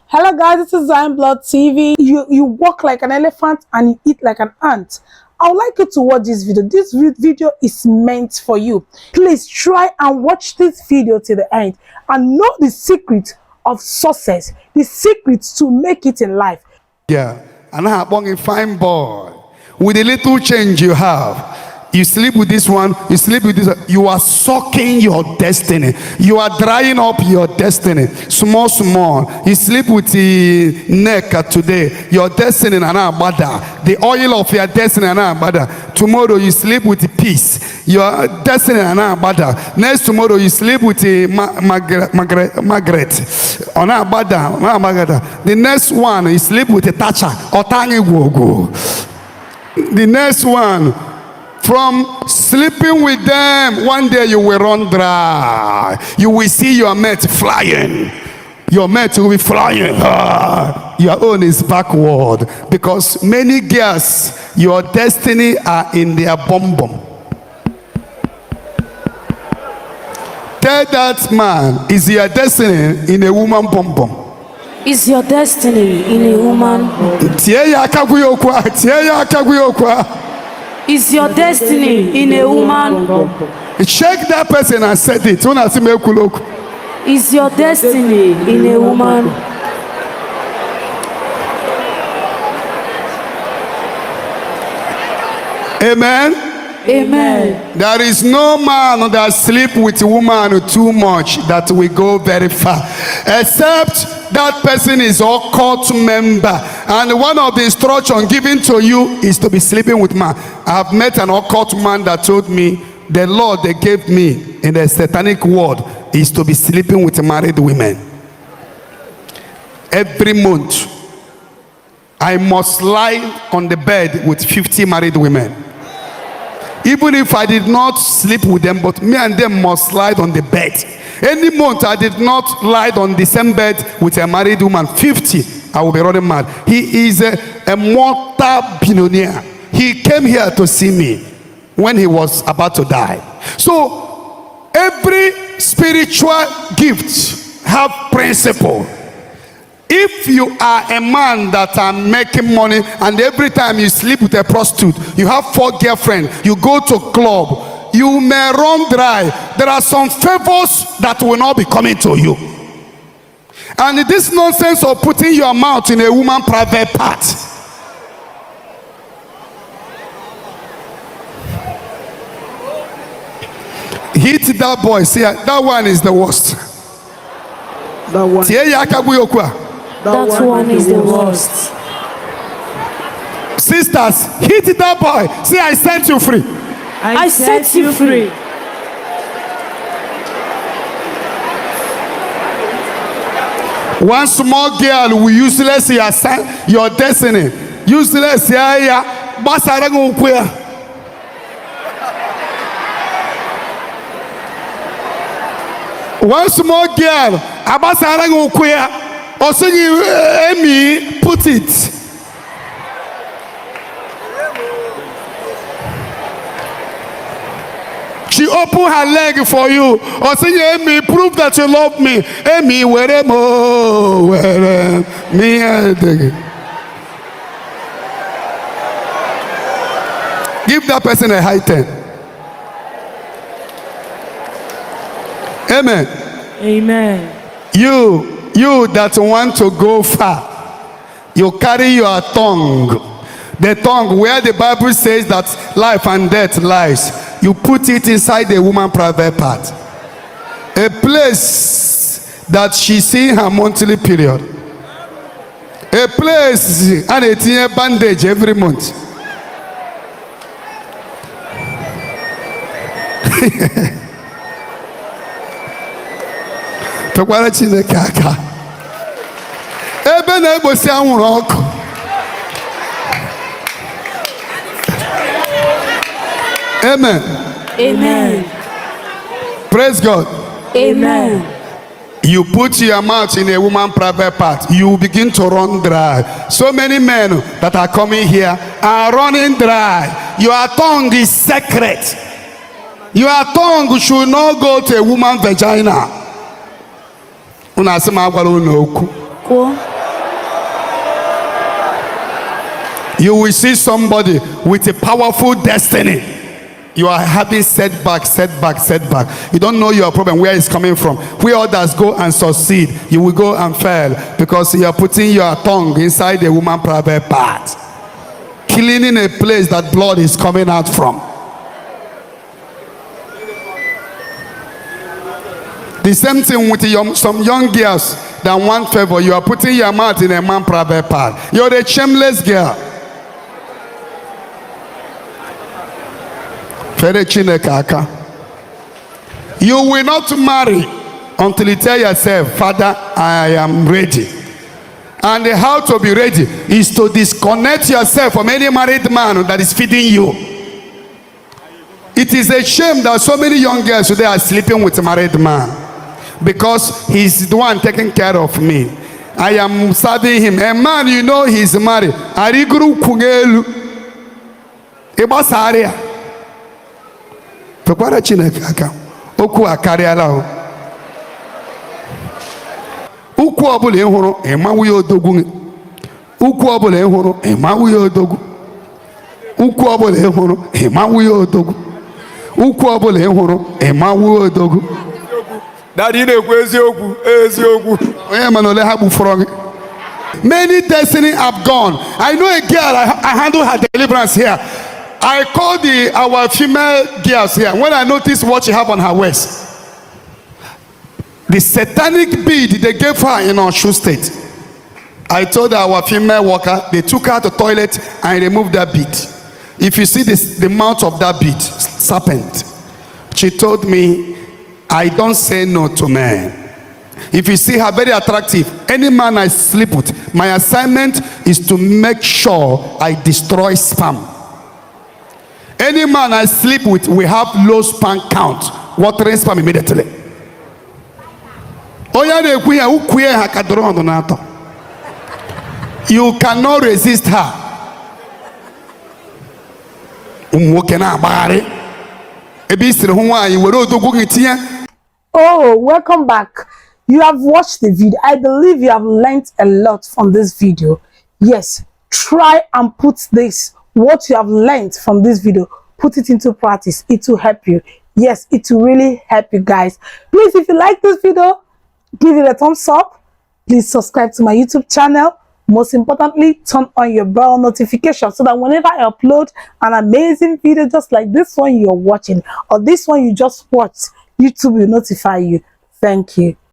Hello guys, this is Zion Blood TV. You walk like an elephant and you eat like an ant. I would like you to watch this video. This video is meant for you. Please try and watch this video till the end and know the secret of success, the secret to make it in life. Yeah, and I have a fine boy with a little change you have. You sleep with this one, you sleep with this one. You are sucking your destiny. You are drying up your destiny. Small. You sleep with the neck today. Your destiny the oil of your destiny tomorrow you sleep with the peace. Your destiny next tomorrow you sleep with the Margaret. The next one you sleep with the Thatcher or the next one. From sleeping with them, one day you will run dry. You will see your mate flying. Your mate will be flying. Your own is backward. Because many girls, your destiny are in their bum. Tell that man, is your destiny in a woman bum? Is your destiny in a woman? Is your destiny in a woman? Check that person and said it. Is your destiny in a woman? Amen. Amen. There is no man that sleep with a woman too much that will go very far, except that person is a cult member, and one of the instructions given to you is to be sleeping with man. I have met an occult man that told me the law they gave me in the satanic world is to be sleeping with married women. Every month I must lie on the bed with 50 married women. Even if I did not sleep with them, but me and them must lie on the bed. Any month I did not lie on the same bed with a married woman, 50, I will be running mad. He is a multi-billionaire. He came here to see me when he was about to die. So every spiritual gift have principle. If you are a man that are making money and every time you sleep with a prostitute, you have 4 girlfriends, you go to club, you may run dry. There are some favors that will not be coming to you. And this nonsense of putting your mouth in a woman's private part. Hit that boy. See, that one is the worst. That one is the worst. Sisters, hit that boy. See, I set you free. I set you free. One small girl will useless your destiny. Useless, one small girl, also you, Amy, put it. She opened her leg for you. Also you, Amy, prove that you love me. Amy, where me? Give that person a high 10. Amen. Amen. You that want to go far, you carry your tongue. The tongue where the Bible says that life and death lies. You put it inside the woman's private part. A place that she sees her monthly period. A place and a bandage every month. Tokwara Chineke aka ebe na-egbosi anwụrụ ọkụ. Amen. Amen. Praise God. Amen. You put your mouth in a woman's private part, you begin to run dry. So many men that are coming here are running dry. Your tongue is sacred. Your tongue should not go to a woman's vagina. Unasema agwala unu okwu. You will see somebody with a powerful destiny. You are having setback. You don't know your problem, where it's coming from. Where others go and succeed, you will go and fail because you are putting your tongue inside a woman's private part, cleaning a place that blood is coming out from. The same thing with some young girls that want favor. You are putting your mouth in a man's private part. You're a shameless girl. You will not marry until you tell yourself, Father, I am ready. And how to be ready is to disconnect yourself from any married man that is feeding you. It is a shame that so many young girls today are sleeping with a married man because he's the one taking care of me. I am serving him. A man, you know, he's married. Ariguru kungelu. Ibasaria. Pepara Chineke aka. Okwu akarịala o. Ukwu ọbụla ịhụrụ ịmanwụ ya odogwu. Ukwu ọbụla ịhụrụ ịmanwụ ya odogwu. Ukwu ọbụla ịhụrụ ịmanwụ ya odogwu. Ukwu ọbụla ịhụrụ ịmanwụ ya odogwu. Daddy na-ekwu eziokwu, eziokwu. Onye ma na ole ha gbufọrọ gị. Many destiny have gone. I know a girl, I handle her deliverance here. I called our female girls here when I noticed what she have on her waist. The satanic bead they gave her in our shoe state. I told our female worker, they took her to the toilet and removed that bead. If you see the mouth of that bead, serpent, she told me, I don't say no to men. If you see her very attractive, any man I sleep with, my assignment is to make sure I destroy sperm. Any man I sleep with will have low sperm count, watering sperm immediately. You cannot resist her. Oh, welcome back. You have watched the video. I believe you have learned a lot from this video. Yes, try and put what you have learned from this video, put it into practice. It will help you. Yes, it will really help you guys. Please, if you like this video, give it a thumbs up. Please subscribe to my YouTube channel. Most importantly, turn on your bell notification so that whenever I upload an amazing video just like this one you're watching or this one you just watched, YouTube will notify you. Thank you.